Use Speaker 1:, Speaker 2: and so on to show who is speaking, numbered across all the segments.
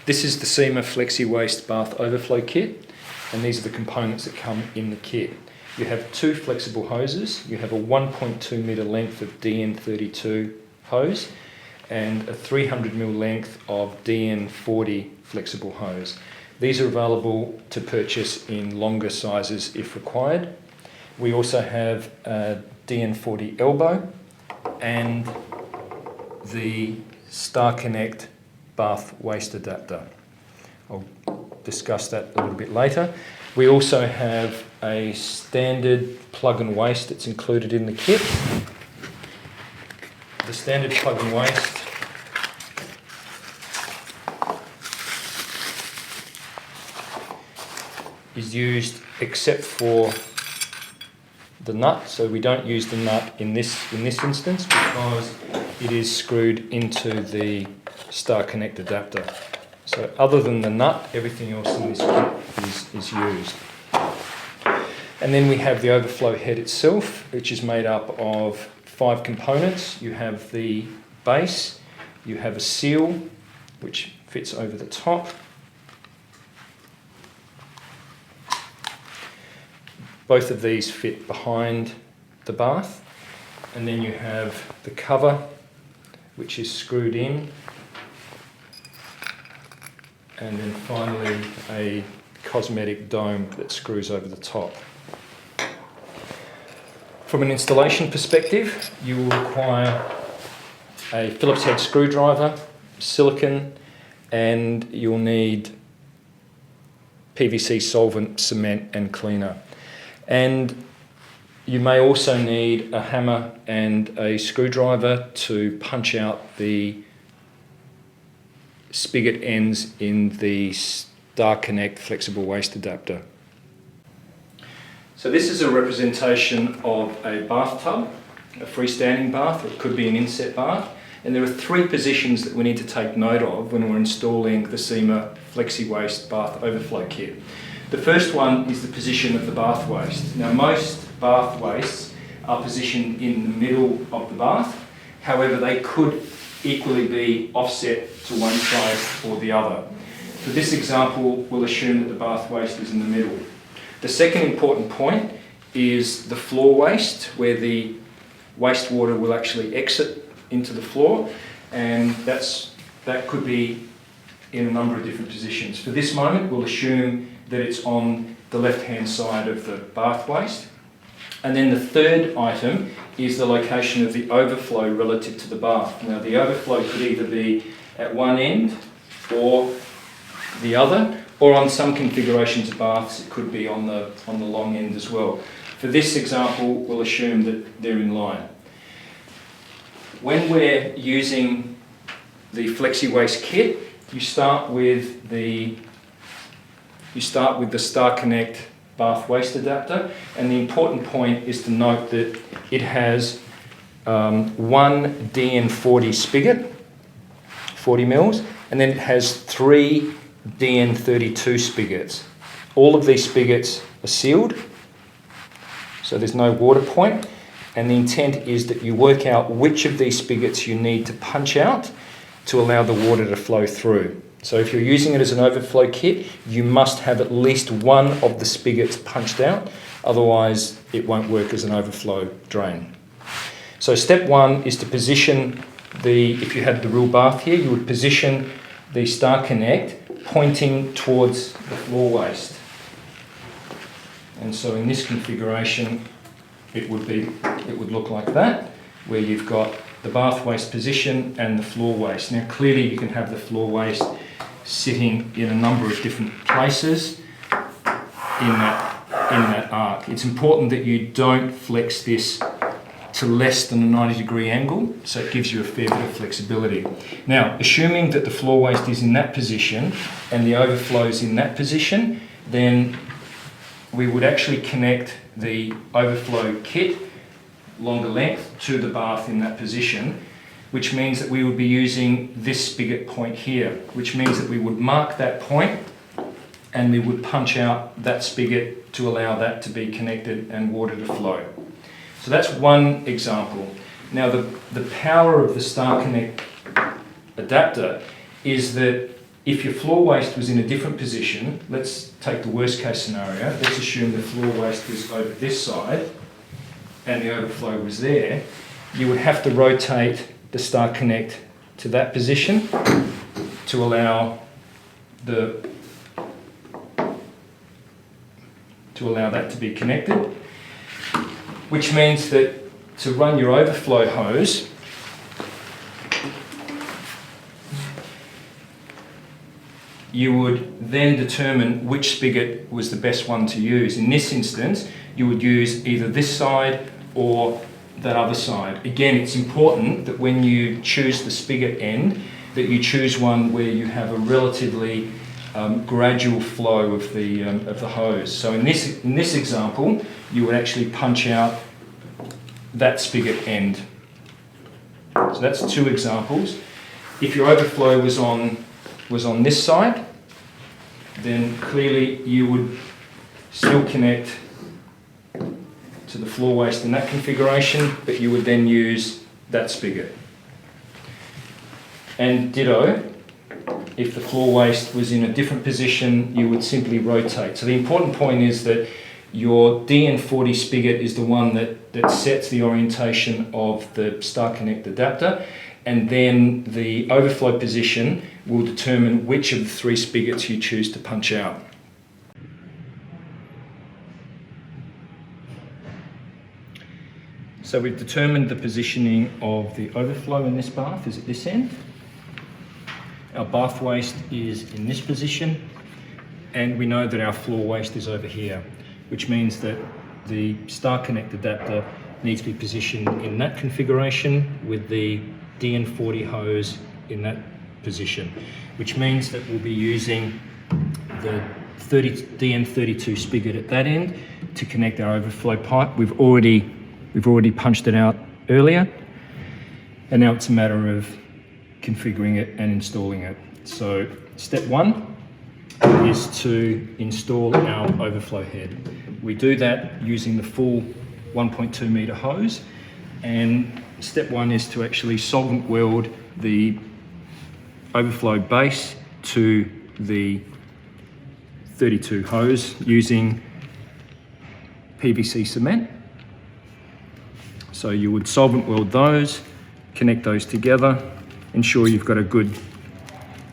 Speaker 1: This is the Seima Flexiwaste Bath Overflow Kit, and these are the components that come in the kit. You have two flexible hoses, you have a 1.2 metre length of DN32 hose and a 300mm length of DN40 flexible hose. These are available to purchase in longer sizes if required. We also have a DN40 elbow and the Star Connect bath waste adapter. I'll discuss that a little bit later. We also have a standard plug and waste that's included in the kit. The standard plug and waste is used except for the nut, so we don't use the nut in this instance because it is screwed into the Star Connect adapter. So other than the nut, everything else in this kit is used. And then we have the Overflow head itself, which is made up of 5 components. You have the base, you have a seal, which fits over the top. Both of these fit behind the bath. And then you have the cover, which is screwed in. And then finally a cosmetic dome that screws over the top. From an installation perspective, you will require a Phillips head screwdriver, silicone, and you'll need PVC solvent, cement and cleaner. And you may also need a hammer and a screwdriver to punch out the spigot ends in the Star Connect flexible waste adapter. So this is a representation of a bathtub, a freestanding bath, or it could be an inset bath, and there are 3 positions that we need to take note of when we're installing the Seima FlexiWaste Bath Overflow Kit. The first one is the position of the bath waste. Now most bath wastes are positioned in the middle of the bath, however they could equally be offset to one side or the other. For this example, we'll assume that the bath waste is in the middle. The second important point is the floor waste, where the wastewater will actually exit into the floor, and that could be in a number of different positions. For this moment, we'll assume that it's on the left-hand side of the bath waste. And then the third item is the location of the overflow relative to the bath. Now the overflow could either be at one end or the other, or on some configurations of baths it could be on the long end as well. For this example, we'll assume that they're in line. When we're using the FlexiWaste Kit, you start with the Star Connect bath waste adapter, and the important point is to note that it has one DN40 spigot, 40 mils, and then it has 3 DN32 spigots. All of these spigots are sealed, so there's no water point, and the intent is that you work out which of these spigots you need to punch out to allow the water to flow through. So if you're using it as an overflow kit, you must have at least one of the spigots punched out, otherwise it won't work as an overflow drain. So step 1 is to position if you had the real bath here, you would position the Star Connect pointing towards the floor waste. And so in this configuration, it would look like that, where you've got the bath waste position and the floor waste. Now clearly you can have the floor waste sitting in a number of different places in that arc. It's important that you don't flex this to less than a 90-degree angle, so it gives you a fair bit of flexibility. Now, assuming that the floor waste is in that position and the overflow is in that position, then we would actually connect the overflow kit longer length to the bath in that position, which means that we would be using this spigot point here, which means that we would mark that point and we would punch out that spigot to allow that to be connected and water to flow. So that's one example. Now the power of the Star Connect adapter is that If your floor waste was in a different position, let's take the worst case scenario. Let's assume the floor waste was over this side and the overflow was there. You would have to rotate the Start Connect to that position to allow that to be connected, which means that to run your overflow hose, you would then determine which spigot was the best one to use. In this instance, you would use either this side or that other side. Again, it's important that when you choose the spigot end, that you choose one where you have a relatively gradual flow of the hose. So in this example, you would actually punch out that spigot end. So that's 2 examples. If your overflow was on this side, then clearly you would still connect to the floor waste in that configuration, but you would then use that spigot. And ditto, if the floor waste was in a different position, you would simply rotate. So the important point is that your DN40 spigot is the one that sets the orientation of the Start Connect adapter, and then the overflow position will determine which of the 3 spigots you choose to punch out. So we've determined the positioning of the overflow in this bath is at this end. Our bath waste is in this position, and we know that our floor waste is over here, which means that the Start Connect adapter needs to be positioned in that configuration with the DN40 hose in that position, which means that we'll be using the DN32 spigot at that end to connect our overflow pipe. We've already punched it out earlier, and now it's a matter of configuring it and installing it. So step 1 is to install our overflow head. We do that using the full 1.2 metre hose, and step 1 is to actually solvent weld the overflow base to the 32 hose using PVC cement. So you would solvent weld those, connect those together, ensure you've got a good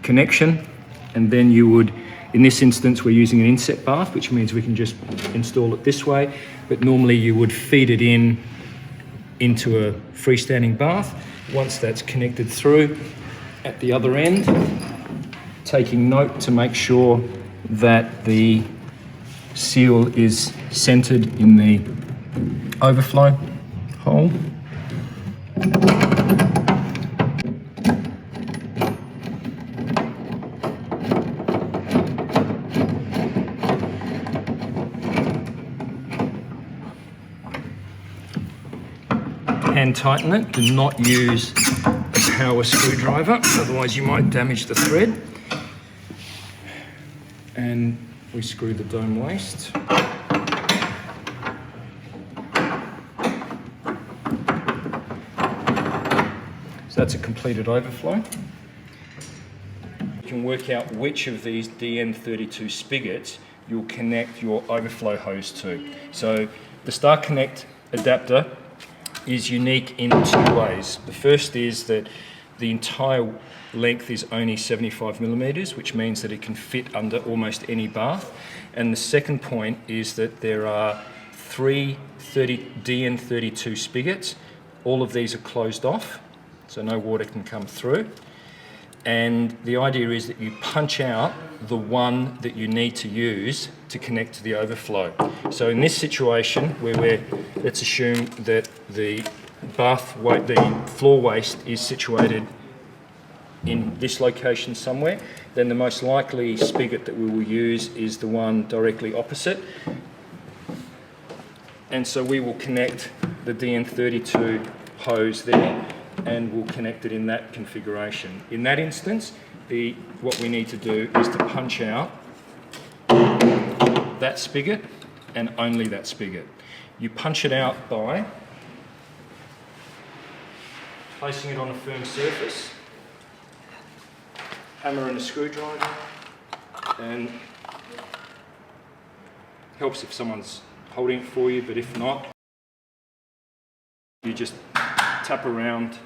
Speaker 1: connection, and then you would, in this instance we're using an inset bath, which means we can just install it this way, but normally you would feed it into a freestanding bath. Once that's connected through at the other end, taking note to make sure that the seal is centered in the overflow hole. Hand tighten it, do not use a power screwdriver, otherwise you might damage the thread. And we screw the dome waste. So that's a completed overflow. You can work out which of these DN32 spigots you'll connect your overflow hose to. So the Start Connect adapter is unique in 2 ways. The first is that the entire length is only 75 millimeters, which means that it can fit under almost any bath. And the second point is that there are 3 DN32 spigots. All of these are closed off, so no water can come through. And the idea is that you punch out the one that you need to use to connect to the overflow. So in this situation, where let's assume that the floor waste is situated in this location somewhere, then the most likely spigot that we will use is the one directly opposite. And so we will connect the DN32 hose there, and we'll connect it in that configuration. In that instance, what we need to do is to punch out that spigot and only that spigot. You punch it out by placing it on a firm surface, hammer and a screwdriver, and helps if someone's holding it for you, but if not, you just tap around.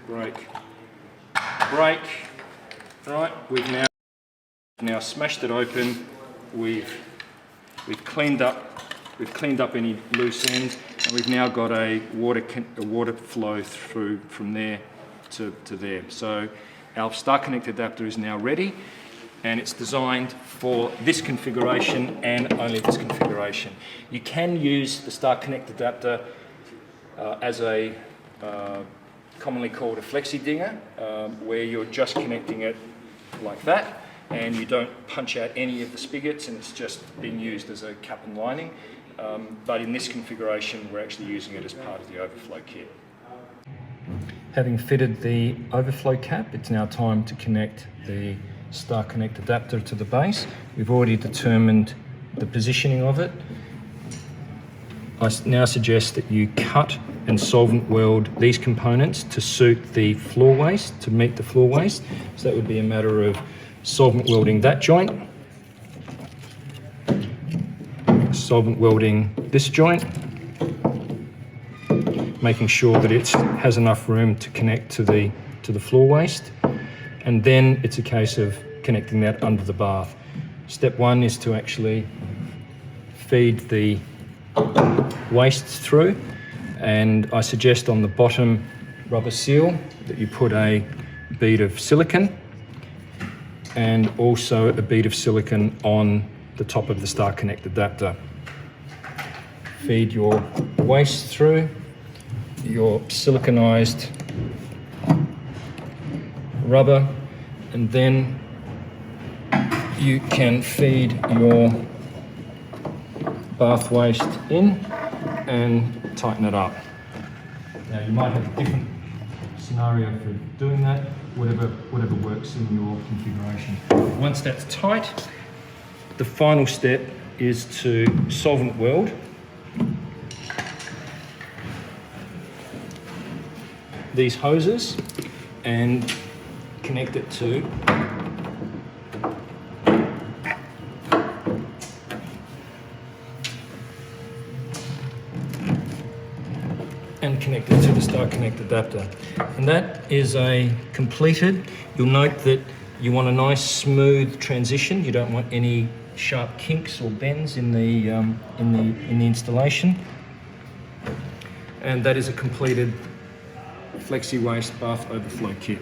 Speaker 1: Break. Right, we've now smashed it open. We've cleaned up any loose ends, and we've now got a water flow through from there to there. So our Star Connect adapter is now ready, and it's designed for this configuration and only this configuration. You can use the Star Connect adapter as a commonly called a flexi dinger, where you're just connecting it like that, and you don't punch out any of the spigots, and it's just being used as a cap and lining. But in this configuration, we're actually using it as part of the Overflow kit. Having fitted the Overflow cap, it's now time to connect the Star Connect adapter to the base. We've already determined the positioning of it. I now suggest that you cut and solvent weld these components to suit the floor waste, to meet the floor waste. So that would be a matter of solvent welding that joint, solvent welding this joint, making sure that it has enough room to connect to the floor waste, and then it's a case of connecting that under the bath. Step one is to actually feed the waste through, and I suggest on the bottom rubber seal that you put a bead of silicone, and also a bead of silicone on the top of the Star Connect adapter. Feed your waste through your siliconized rubber, and then you can feed your bath waste in and tighten it up. Now you might have a different scenario for doing that, whatever works in your configuration. Once that's tight, the final step is to solvent weld these hoses and connect it to the Star Connect adapter. And that is a completed. You'll note that you want a nice smooth transition. You don't want any sharp kinks or bends in the installation. And that is a completed FlexiWaste Bath Overflow kit.